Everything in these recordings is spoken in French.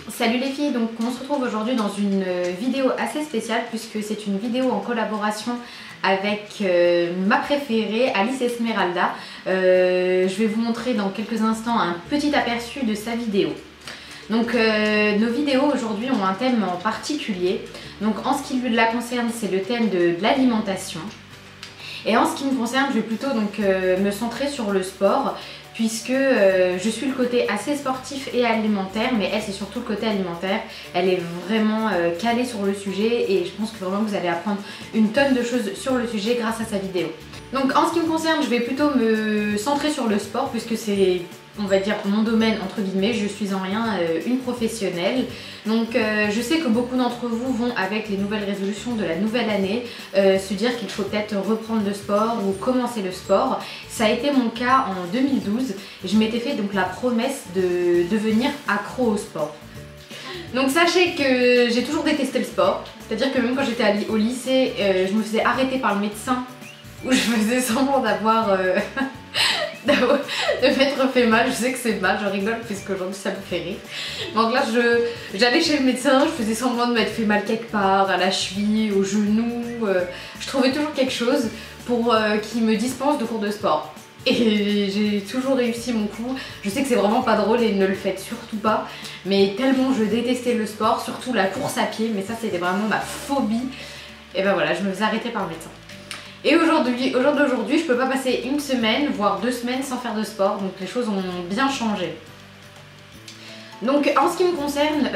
Salut les filles, donc on se retrouve aujourd'hui dans une vidéo assez spéciale puisque c'est une vidéo en collaboration avec ma préférée Alice Esmeralda. Je vais vous montrer dans quelques instants un petit aperçu de sa vidéo. Donc nos vidéos aujourd'hui ont un thème en particulier. Donc en ce qui la concerne, c'est le thème de l'alimentation. Et en ce qui me concerne, je vais plutôt donc me centrer sur le sport puisque je suis le côté assez sportif et alimentaire, mais elle c'est surtout le côté alimentaire. Elle est vraiment calée sur le sujet et je pense que vraiment vous allez apprendre une tonne de choses sur le sujet grâce à sa vidéo. Donc en ce qui me concerne, je vais plutôt me centrer sur le sport puisque c'est, on va dire, mon domaine entre guillemets. Je suis en rien une professionnelle. Donc je sais que beaucoup d'entre vous vont avec les nouvelles résolutions de la nouvelle année se dire qu'il faut peut-être reprendre le sport ou commencer le sport. Ça a été mon cas en 2012. Je m'étais fait donc la promesse de devenir accro au sport. Donc sachez que j'ai toujours détesté le sport. C'est-à-dire que même quand j'étais au lycée, je me faisais arrêter par le médecin où je faisais semblant d'avoir de m'être fait mal. Je sais que c'est mal, je rigole puisque aujourd'hui ça me fait rire. Donc là j'allais chez le médecin, je faisais semblant de m'être fait mal quelque part, à la cheville, au genou. Je trouvais toujours quelque chose pour qu'il me dispense de cours de sport. Et j'ai toujours réussi mon coup. Je sais que c'est vraiment pas drôle et ne le faites surtout pas. Mais tellement je détestais le sport, surtout la course à pied, mais ça c'était vraiment ma phobie. Et ben voilà, je me faisais arrêter par le médecin. Et aujourd'hui, au jour d'aujourd'hui, je peux pas passer une semaine, voire 2 semaines sans faire de sport, donc les choses ont bien changé. Donc en ce qui me concerne,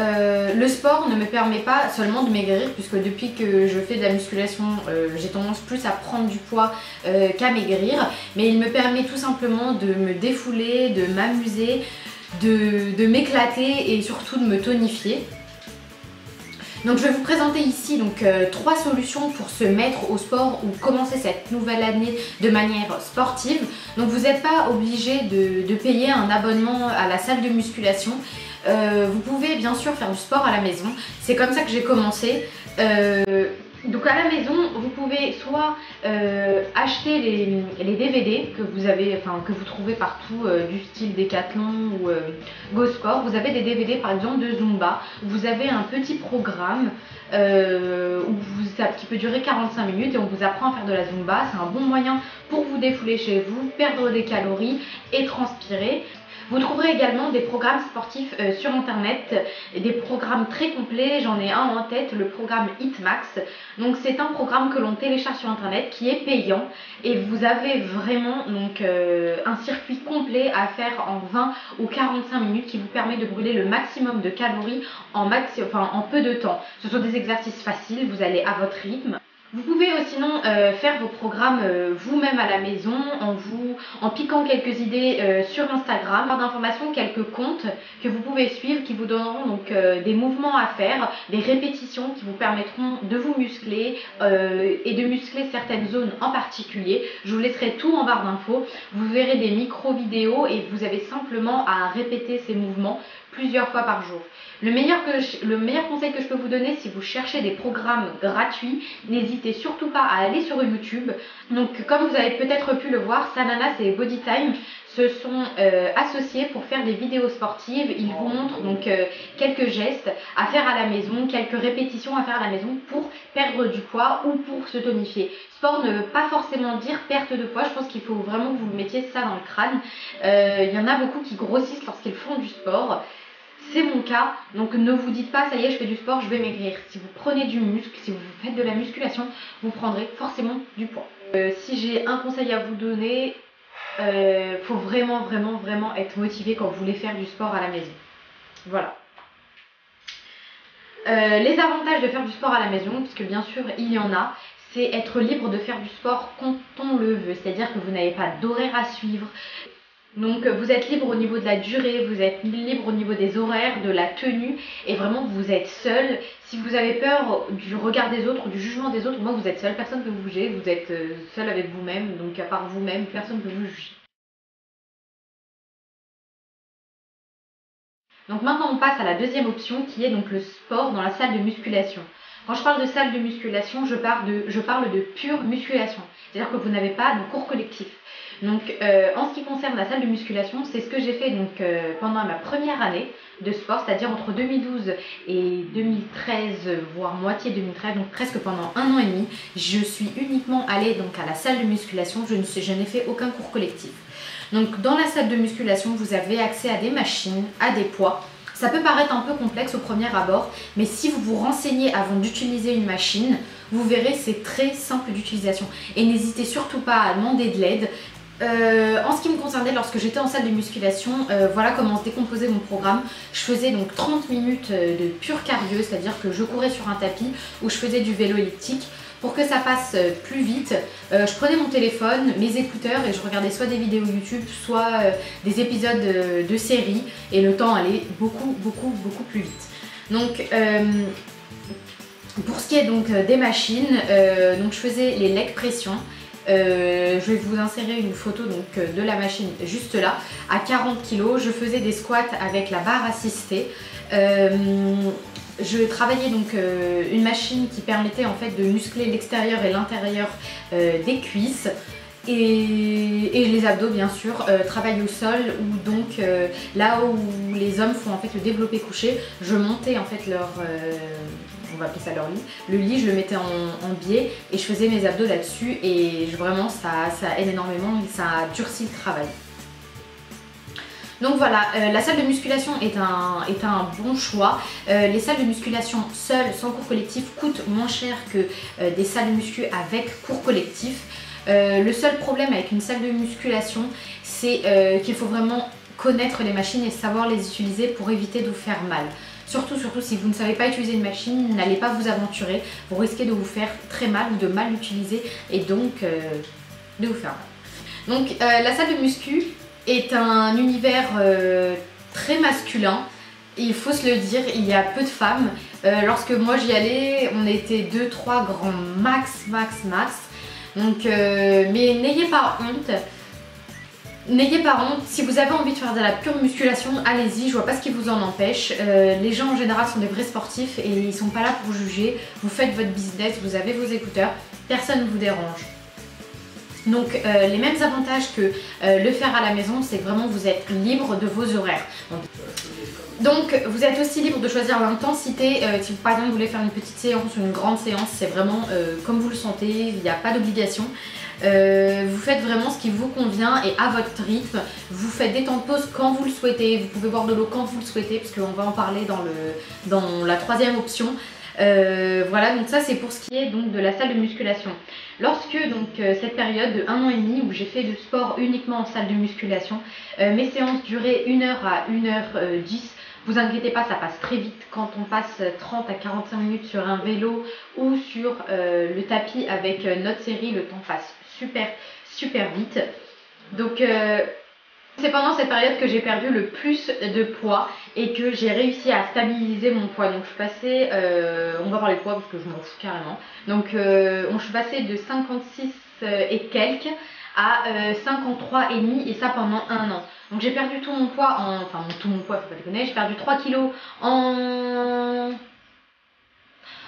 le sport ne me permet pas seulement de maigrir, puisque depuis que je fais de la musculation, j'ai tendance plus à prendre du poids qu'à maigrir, mais il me permet tout simplement de me défouler, de m'amuser, de m'éclater et surtout de me tonifier. Donc je vais vous présenter ici donc 3 solutions pour se mettre au sport ou commencer cette nouvelle année de manière sportive. Donc vous n'êtes pas obligé de payer un abonnement à la salle de musculation. Vous pouvez bien sûr faire du sport à la maison. C'est comme ça que j'ai commencé. Donc à la maison, vous pouvez soit acheter les DVD que vous avez, enfin que vous trouvez partout du style Decathlon ou Go Sport. Vous avez des DVD par exemple de Zumba. Vous avez un petit programme qui peut durer 45 minutes et on vous apprend à faire de la Zumba. C'est un bon moyen pour vous défouler chez vous, perdre des calories et transpirer. Vous trouverez également des programmes sportifs sur internet, des programmes très complets. J'en ai un en tête, le programme Hitmax. Donc c'est un programme que l'on télécharge sur internet qui est payant et vous avez vraiment donc un circuit complet à faire en 20 ou 45 minutes qui vous permet de brûler le maximum de calories en peu de temps. Ce sont des exercices faciles, vous allez à votre rythme. Vous pouvez sinon faire vos programmes vous-même à la maison en piquant quelques idées sur Instagram, d'informations, quelques comptes que vous pouvez suivre qui vous donneront donc des mouvements à faire, des répétitions qui vous permettront de vous muscler et de muscler certaines zones en particulier. Je vous laisserai tout en barre d'infos. Vous verrez des micro-vidéos et vous avez simplement à répéter ces mouvements plusieurs fois par jour. Le meilleur conseil que je peux vous donner si vous cherchez des programmes gratuits, n'hésitez surtout pas à aller sur YouTube. Donc comme vous avez peut-être pu le voir, Sananas et Bodytime se sont associés pour faire des vidéos sportives. Ils vous montrent donc quelques gestes à faire à la maison, quelques répétitions à faire à la maison pour perdre du poids ou pour se tonifier. Sport ne veut pas forcément dire perte de poids, je pense qu'il faut vraiment que vous mettiez ça dans le crâne. Il y en a beaucoup qui grossissent lorsqu'ils font du sport. C'est mon cas, donc ne vous dites pas ça y est je fais du sport, je vais maigrir. Si vous prenez du muscle, si vous faites de la musculation, vous prendrez forcément du poids. Si j'ai un conseil à vous donner, faut vraiment être motivé quand vous voulez faire du sport à la maison. Voilà. Les avantages de faire du sport à la maison, puisque bien sûr il y en a, c'est être libre de faire du sport quand on le veut. C'est-à-dire que vous n'avez pas d'horaire à suivre. Donc vous êtes libre au niveau de la durée, vous êtes libre au niveau des horaires, de la tenue et vraiment vous êtes seul. Si vous avez peur du regard des autres, du jugement des autres, moi vous êtes seul, personne ne peut vous juger, vous êtes seul avec vous-même, donc à part vous-même, personne ne peut vous juger. Donc maintenant on passe à la deuxième option qui est donc le sport dans la salle de musculation. Quand je parle de salle de musculation, je parle de pure musculation. C'est-à-dire que vous n'avez pas de cours collectif. Donc en ce qui concerne la salle de musculation, c'est ce que j'ai fait pendant ma première année de sport, c'est-à-dire entre 2012 et 2013, voire moitié 2013, donc presque pendant 1 an et demi. Je suis uniquement allée donc à la salle de musculation, je n'ai fait aucun cours collectif. Donc dans la salle de musculation, vous avez accès à des machines, à des poids. Ça peut paraître un peu complexe au premier abord, mais si vous vous renseignez avant d'utiliser une machine, vous verrez c'est très simple d'utilisation. Et n'hésitez surtout pas à demander de l'aide. En ce qui me concernait, lorsque j'étais en salle de musculation, voilà comment se décomposait mon programme. Je faisais donc 30 minutes de pur cardio, c'est-à-dire que je courais sur un tapis ou je faisais du vélo elliptique. Pour que ça passe plus vite, je prenais mon téléphone, mes écouteurs et je regardais soit des vidéos YouTube, soit des épisodes de séries et le temps allait beaucoup plus vite. Donc pour ce qui est donc des machines, donc je faisais les leg pression. Je vais vous insérer une photo donc, de la machine juste là, à 40 kg. Je faisais des squats avec la barre assistée. Je travaillais donc une machine qui permettait en fait de muscler l'extérieur et l'intérieur des cuisses. Et les abdos bien sûr, travail au sol ou donc là où les hommes font en fait le développé couché, je montais en fait leur, on va appeler ça leur lit, le lit je le mettais en biais et je faisais mes abdos là-dessus et vraiment ça aide énormément et ça durcit le travail. Donc voilà, la salle de musculation est un bon choix. Les salles de musculation seules, sans cours collectif, coûtent moins cher que des salles de muscu avec cours collectif. Le seul problème avec une salle de musculation, c'est qu'il faut vraiment connaître les machines et savoir les utiliser pour éviter de vous faire mal. Surtout si vous ne savez pas utiliser une machine, n'allez pas vous aventurer, vous risquez de vous faire très mal ou de mal l'utiliser et donc de vous faire mal. Donc la salle de muscu est un univers très masculin. Il faut se le dire, il y a peu de femmes. Lorsque moi j'y allais, on était 2-3 grands max. Donc, mais n'ayez pas honte. N'ayez pas honte, si vous avez envie de faire de la pure musculation, allez-y, je vois pas ce qui vous en empêche. Les gens en général sont des vrais sportifs et ils sont pas là pour juger. Vous faites votre business, vous avez vos écouteurs, personne ne vous dérange. Donc les mêmes avantages que le faire à la maison, c'est que vraiment vous êtes libre de vos horaires. Donc vous êtes aussi libre de choisir l'intensité. Si par exemple vous voulez faire une petite séance ou une grande séance, c'est vraiment comme vous le sentez, il n'y a pas d'obligation. Vous faites vraiment ce qui vous convient et à votre rythme. Vous faites des temps de pause quand vous le souhaitez. Vous pouvez boire de l'eau quand vous le souhaitez, parce qu'on va en parler dans la troisième option. Voilà, donc ça c'est pour ce qui est donc de la salle de musculation. Lorsque donc cette période de 1 an et demi où j'ai fait du sport uniquement en salle de musculation, mes séances duraient 1 heure à 1h10. Vous inquiétez pas, ça passe très vite quand on passe 30 à 45 minutes sur un vélo ou sur le tapis avec notre série, le temps passe super vite. Donc c'est pendant cette période que j'ai perdu le plus de poids et que j'ai réussi à stabiliser mon poids. Donc je suis passée, on va parler de poids parce que je m'en fous carrément. Donc je suis passée de 56 et quelques à 53,5 et ça pendant 1 an. Donc j'ai perdu tout mon poids, enfin tout mon poids, faut pas déconner, j'ai perdu 3 kilos en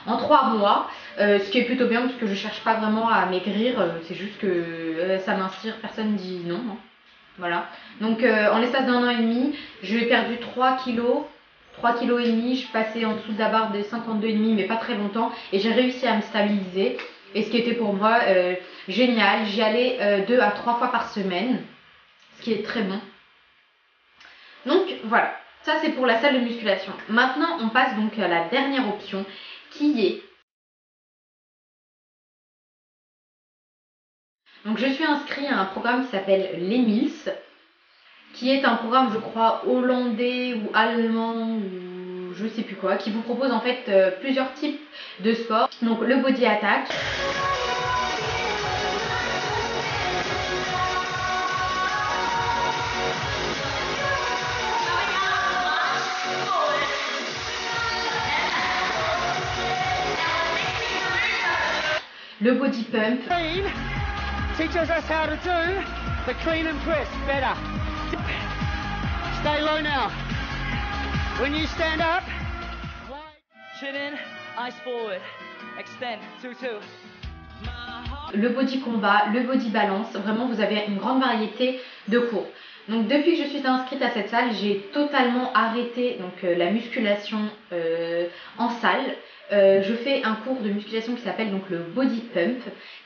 3 mois, ce qui est plutôt bien parce que je cherche pas vraiment à maigrir, c'est juste que ça m'inspire, personne dit non. Hein. Voilà, donc en l'espace d'1 an et demi, j'ai perdu 3 kilos. 3,5 kg, je suis passée en dessous de la barre des 52,5 mais pas très longtemps et j'ai réussi à me stabiliser et ce qui était pour moi génial. J'y allais 2 à 3 fois par semaine, ce qui est très bon. Donc voilà, ça c'est pour la salle de musculation. Maintenant on passe donc à la dernière option qui est... Donc je suis inscrite à un programme qui s'appelle les Mills, qui est un programme je crois hollandais ou allemand ou je sais plus quoi, qui vous propose en fait plusieurs types de sports. Donc le body attack, le body pump, teaches us how to do the clean and press better. Stay low now. When you stand up, chin in, eyes forward. extend, 2-2. Le body combat, le body balance, vraiment vous avez une grande variété de cours. Donc depuis que je suis inscrite à cette salle, j'ai totalement arrêté la musculation en salle. Je fais un cours de musculation qui s'appelle donc le body pump,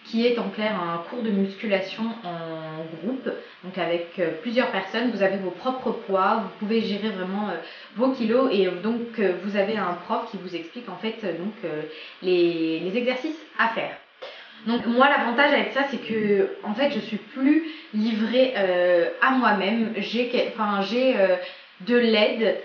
qui est en clair un cours de musculation en groupe, donc avec plusieurs personnes. Vous avez vos propres poids, vous pouvez gérer vraiment vos kilos et donc vous avez un prof qui vous explique en fait les exercices à faire. Donc moi l'avantage avec ça c'est que en fait je suis plus livrée à moi-même, j'ai de l'aide,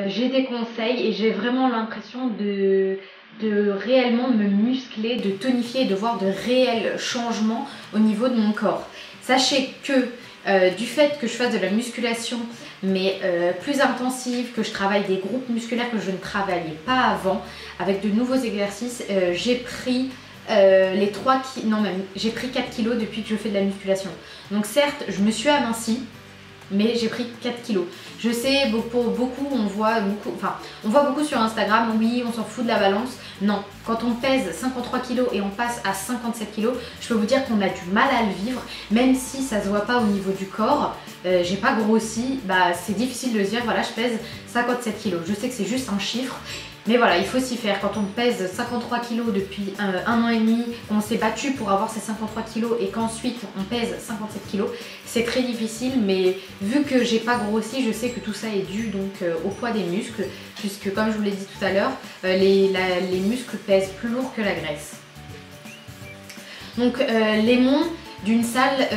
j'ai des conseils et j'ai vraiment l'impression de réellement me muscler, de tonifier et de voir de réels changements au niveau de mon corps. Sachez que du fait que je fasse de la musculation mais plus intensive, que je travaille des groupes musculaires que je ne travaillais pas avant, avec de nouveaux exercices, j'ai pris j'ai pris 4 kilos depuis que je fais de la musculation. Donc certes, je me suis amincie, mais j'ai pris 4 kilos. Je sais, pour beaucoup, on voit beaucoup sur Instagram, oui, on s'en fout de la balance. Non, quand on pèse 53 kilos et on passe à 57 kilos, je peux vous dire qu'on a du mal à le vivre, même si ça se voit pas au niveau du corps. J'ai pas grossi, c'est difficile de se dire, voilà, je pèse 57 kilos. Je sais que c'est juste un chiffre. Mais voilà, il faut s'y faire. Quand on pèse 53 kg depuis un an et demi, qu'on s'est battu pour avoir ces 53 kg et qu'ensuite on pèse 57 kg, c'est très difficile. Mais vu que j'ai pas grossi, je sais que tout ça est dû donc au poids des muscles, puisque comme je vous l'ai dit tout à l'heure, les muscles pèsent plus lourd que la graisse. Donc l'aimant d'une salle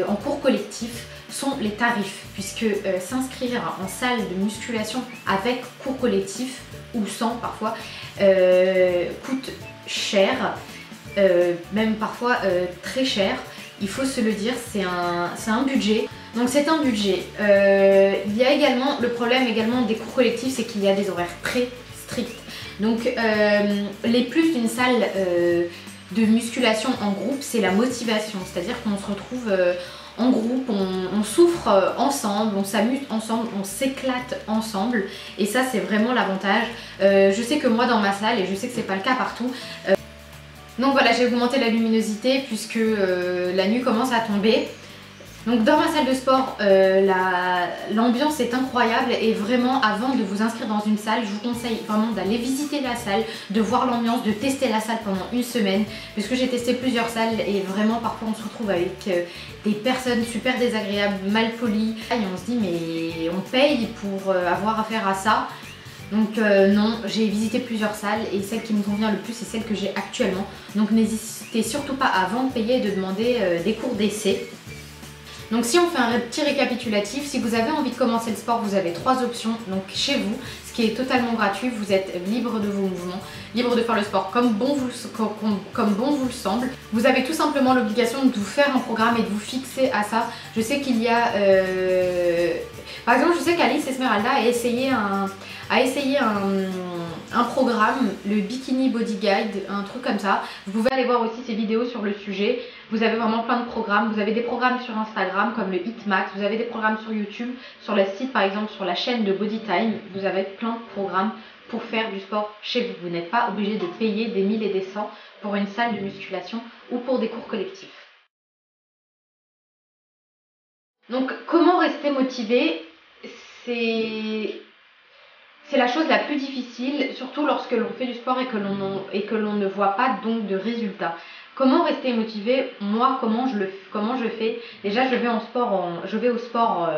en cours collectif sont les tarifs, puisque s'inscrire en salle de musculation avec cours collectif ou sans parfois coûte cher, même parfois très cher. Il faut se le dire, c'est un budget. Donc c'est un budget. Il y a également le problème des cours collectifs, c'est qu'il y a des horaires très stricts. Donc les plus d'une salle de musculation en groupe, c'est la motivation, c'est-à-dire qu'on se retrouve en groupe, on souffre ensemble, on s'amuse ensemble, on s'éclate ensemble et ça c'est vraiment l'avantage. Je sais que moi dans ma salle, et je sais que c'est pas le cas partout, donc voilà, j'ai augmenté la luminosité puisque la nuit commence à tomber. Donc dans ma salle de sport, l'ambiance est incroyable et vraiment avant de vous inscrire dans une salle, je vous conseille vraiment d'aller visiter la salle, de voir l'ambiance, de tester la salle pendant une semaine, puisque j'ai testé plusieurs salles et vraiment parfois on se retrouve avec des personnes super désagréables, mal polies et on se dit mais on paye pour avoir affaire à ça. Donc non, j'ai visité plusieurs salles et celle qui me convient le plus c'est celle que j'ai actuellement. Donc n'hésitez surtout pas avant de payer de demander des cours d'essai. Donc si on fait un petit récapitulatif, si vous avez envie de commencer le sport, vous avez 3 options donc chez vous, ce qui est totalement gratuit, vous êtes libre de vos mouvements, libre de faire le sport comme bon vous le semble. Vous avez tout simplement l'obligation de vous faire un programme et de vous fixer à ça. Je sais qu'il y a... Par exemple, je sais qu'Alice Esmeralda a essayé un programme, le Bikini Body Guide, un truc comme ça. Vous pouvez aller voir aussi ses vidéos sur le sujet. Vous avez vraiment plein de programmes. Vous avez des programmes sur Instagram comme le Hitmax. Vous avez des programmes sur YouTube, sur le site par exemple, sur la chaîne de Body Time. Vous avez plein de programmes pour faire du sport chez vous. Vous n'êtes pas obligé de payer des 1000 et des 100 pour une salle de musculation ou pour des cours collectifs. Donc comment rester motivé? C'est la chose la plus difficile, surtout lorsque l'on fait du sport et que l'on ne voit pas donc de résultats. Comment rester motivé? Moi, comment je fais? Déjà, je vais au sport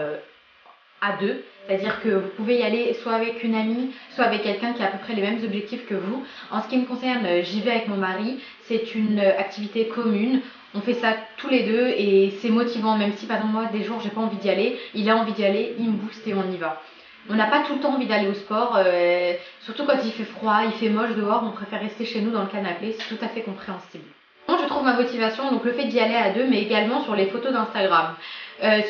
à deux, c'est-à-dire que vous pouvez y aller soit avec une amie, soit avec quelqu'un qui a à peu près les mêmes objectifs que vous. En ce qui me concerne, j'y vais avec mon mari, c'est une activité commune. On fait ça tous les deux et c'est motivant, même si par exemple moi des jours j'ai pas envie d'y aller, il a envie d'y aller, il me booste et on y va. On n'a pas tout le temps envie d'aller au sport, surtout quand il fait froid, il fait moche dehors, on préfère rester chez nous dans le canapé, c'est tout à fait compréhensible. Moi je trouve ma motivation, donc le fait d'y aller à deux, mais également sur les photos d'Instagram.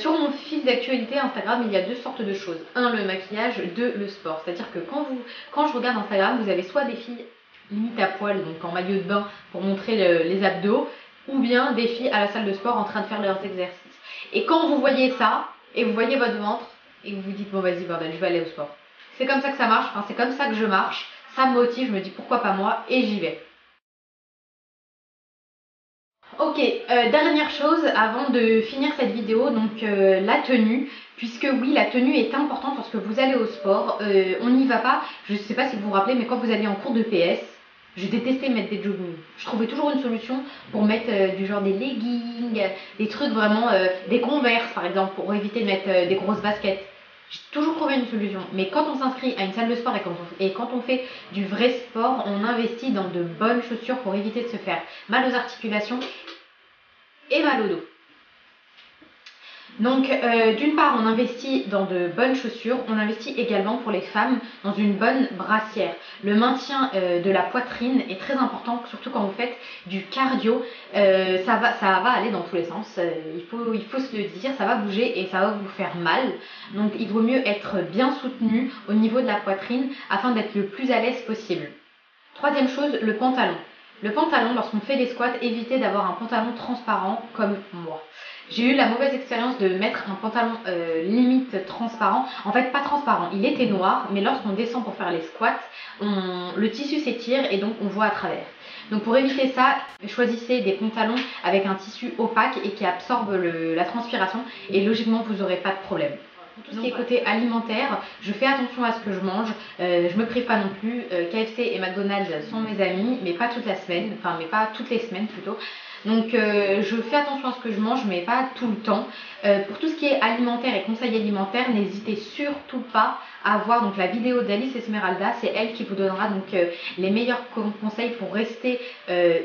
Sur mon fil d'actualité Instagram, il y a 2 sortes de choses. 1, le maquillage, 2, le sport. C'est-à-dire que quand je regarde Instagram, vous avez soit des filles limite à poil, donc en maillot de bain pour montrer les abdos, ou bien des filles à la salle de sport en train de faire leurs exercices. Et quand vous voyez ça, et vous voyez votre ventre, et vous vous dites bon vas-y bordel, je vais aller au sport. C'est comme ça que ça marche, enfin c'est comme ça que je marche, ça me motive, je me dis pourquoi pas moi, et j'y vais. Ok, dernière chose avant de finir cette vidéo, donc la tenue. Puisque oui, la tenue est importante lorsque vous allez au sport. On n'y va pas, je ne sais pas si vous vous rappelez, mais quand vous alliez en cours de PS, je détestais mettre des joggings. Je trouvais toujours une solution pour mettre du genre des leggings, des trucs vraiment, des Converse par exemple, pour éviter de mettre des grosses baskets. J'ai toujours trouvé une solution. Mais quand on s'inscrit à une salle de sport et quand on fait du vrai sport, on investit dans de bonnes chaussures pour éviter de se faire mal aux articulations et mal au dos. Donc d'une part on investit dans de bonnes chaussures, on investit également pour les femmes dans une bonne brassière. Le maintien de la poitrine est très important, surtout quand vous faites du cardio. Ça va aller dans tous les sens, il faut se le dire, ça va bouger et ça va vous faire mal. Donc il vaut mieux être bien soutenu au niveau de la poitrine afin d'être le plus à l'aise possible. Troisième chose, le pantalon. Le pantalon, lorsqu'on fait des squats, évitez d'avoir un pantalon transparent comme moi. J'ai eu la mauvaise expérience de mettre un pantalon limite transparent. En fait, pas transparent, il était noir, mais lorsqu'on descend pour faire les squats, le tissu s'étire et donc on voit à travers. Donc pour éviter ça, choisissez des pantalons avec un tissu opaque et qui absorbe la transpiration et logiquement vous n'aurez pas de problème. Tout ce qui est côté alimentaire, je fais attention à ce que je mange, je me prive pas non plus. KFC et McDonald's sont mes amis, mais pas toute la semaine, enfin mais pas toutes les semaines plutôt. Donc je fais attention à ce que je mange, mais pas tout le temps. Pour tout ce qui est alimentaire et conseils alimentaires, n'hésitez surtout pas à voir donc la vidéo d'Alice Esmeralda. C'est elle qui vous donnera donc les meilleurs conseils pour rester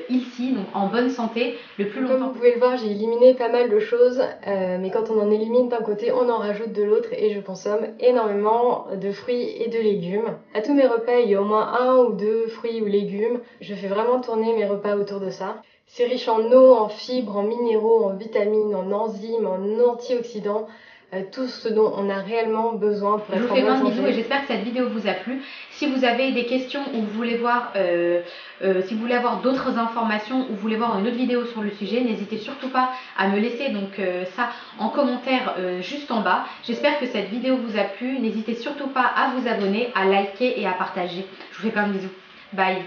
ici, donc en bonne santé, le plus longtemps. Comme vous pouvez le voir, j'ai éliminé pas mal de choses, mais quand on en élimine d'un côté, on en rajoute de l'autre et je consomme énormément de fruits et de légumes. À tous mes repas, il y a au moins 1 ou 2 fruits ou légumes. Je fais vraiment tourner mes repas autour de ça. C'est riche en eau, en fibres, en minéraux, en vitamines, en enzymes, en antioxydants. Tout ce dont on a réellement besoin pour être en bonne santé. Je vous fais plein de bisous et j'espère que cette vidéo vous a plu. Si vous avez des questions ou vous voulez voir, si vous voulez avoir d'autres informations ou vous voulez voir une autre vidéo sur le sujet, n'hésitez surtout pas à me laisser donc ça en commentaire juste en bas. J'espère que cette vidéo vous a plu. N'hésitez surtout pas à vous abonner, à liker et à partager. Je vous fais plein de bisous. Bye.